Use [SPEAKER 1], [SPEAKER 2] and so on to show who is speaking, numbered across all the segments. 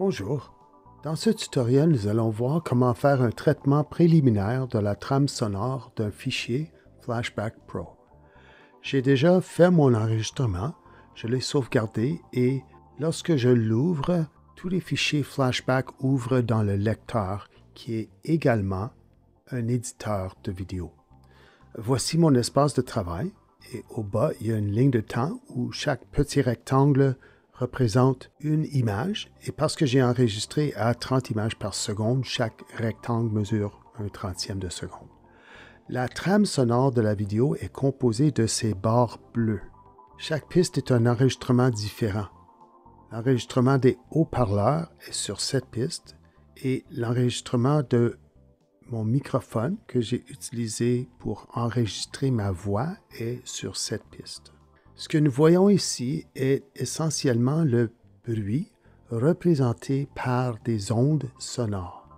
[SPEAKER 1] Bonjour. Dans ce tutoriel, nous allons voir comment faire un traitement préliminaire de la trame sonore d'un fichier Flashback Pro. J'ai déjà fait mon enregistrement, je l'ai sauvegardé et lorsque je l'ouvre, tous les fichiers Flashback ouvrent dans le lecteur qui est également un éditeur de vidéo. Voici mon espace de travail et au bas, il y a une ligne de temps où chaque petit rectangle représente une image et parce que j'ai enregistré à 30 images par seconde, chaque rectangle mesure un trentième de seconde. La trame sonore de la vidéo est composée de ces barres bleues. Chaque piste est un enregistrement différent. L'enregistrement des haut-parleurs est sur cette piste et l'enregistrement de mon microphone que j'ai utilisé pour enregistrer ma voix est sur cette piste. Ce que nous voyons ici est essentiellement le bruit représenté par des ondes sonores.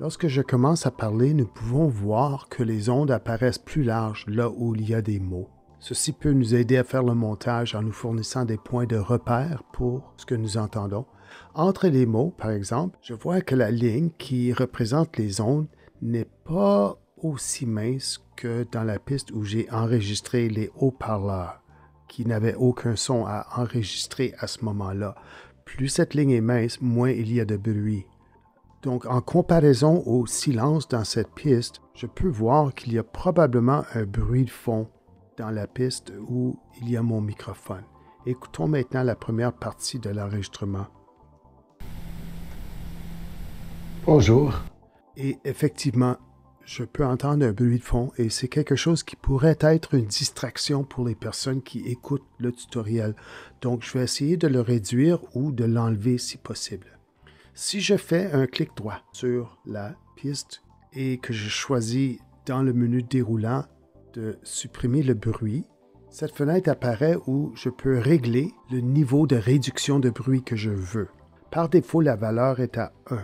[SPEAKER 1] Lorsque je commence à parler, nous pouvons voir que les ondes apparaissent plus larges là où il y a des mots. Ceci peut nous aider à faire le montage en nous fournissant des points de repère pour ce que nous entendons. Entre les mots, par exemple, je vois que la ligne qui représente les ondes n'est pas aussi mince que dans la piste où j'ai enregistré les haut-parleurs, qui n'avaient aucun son à enregistrer à ce moment-là. Plus cette ligne est mince, moins il y a de bruit. Donc, en comparaison au silence dans cette piste, je peux voir qu'il y a probablement un bruit de fond dans la piste où il y a mon microphone. Écoutons maintenant la première partie de l'enregistrement. Bonjour. Et effectivement, je peux entendre un bruit de fond et c'est quelque chose qui pourrait être une distraction pour les personnes qui écoutent le tutoriel. Donc, je vais essayer de le réduire ou de l'enlever si possible. Si je fais un clic droit sur la piste et que je choisis dans le menu déroulant de supprimer le bruit, cette fenêtre apparaît où je peux régler le niveau de réduction de bruit que je veux. Par défaut, la valeur est à 1.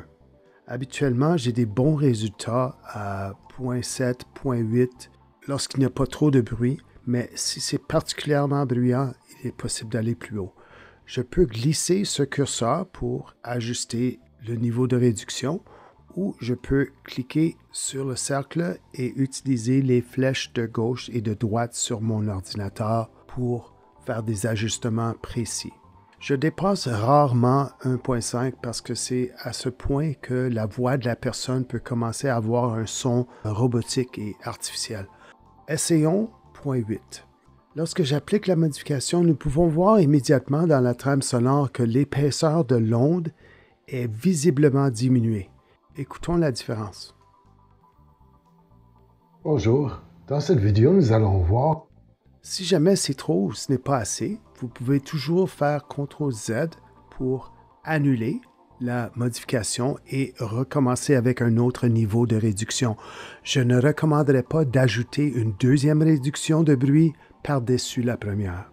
[SPEAKER 1] Habituellement, j'ai des bons résultats à 0.7, 0.8 lorsqu'il n'y a pas trop de bruit, mais si c'est particulièrement bruyant, il est possible d'aller plus haut. Je peux glisser ce curseur pour ajuster le niveau de réduction ou je peux cliquer sur le cercle et utiliser les flèches de gauche et de droite sur mon ordinateur pour faire des ajustements précis. Je dépasse rarement 1.5 parce que c'est à ce point que la voix de la personne peut commencer à avoir un son robotique et artificiel. Essayons 0.8. Lorsque j'applique la modification, nous pouvons voir immédiatement dans la trame sonore que l'épaisseur de l'onde est visiblement diminuée. Écoutons la différence. Bonjour. Dans cette vidéo, nous allons voir. Si jamais c'est trop ou ce n'est pas assez, vous pouvez toujours faire CTRL-Z pour annuler la modification et recommencer avec un autre niveau de réduction. Je ne recommanderais pas d'ajouter une deuxième réduction de bruit par-dessus la première.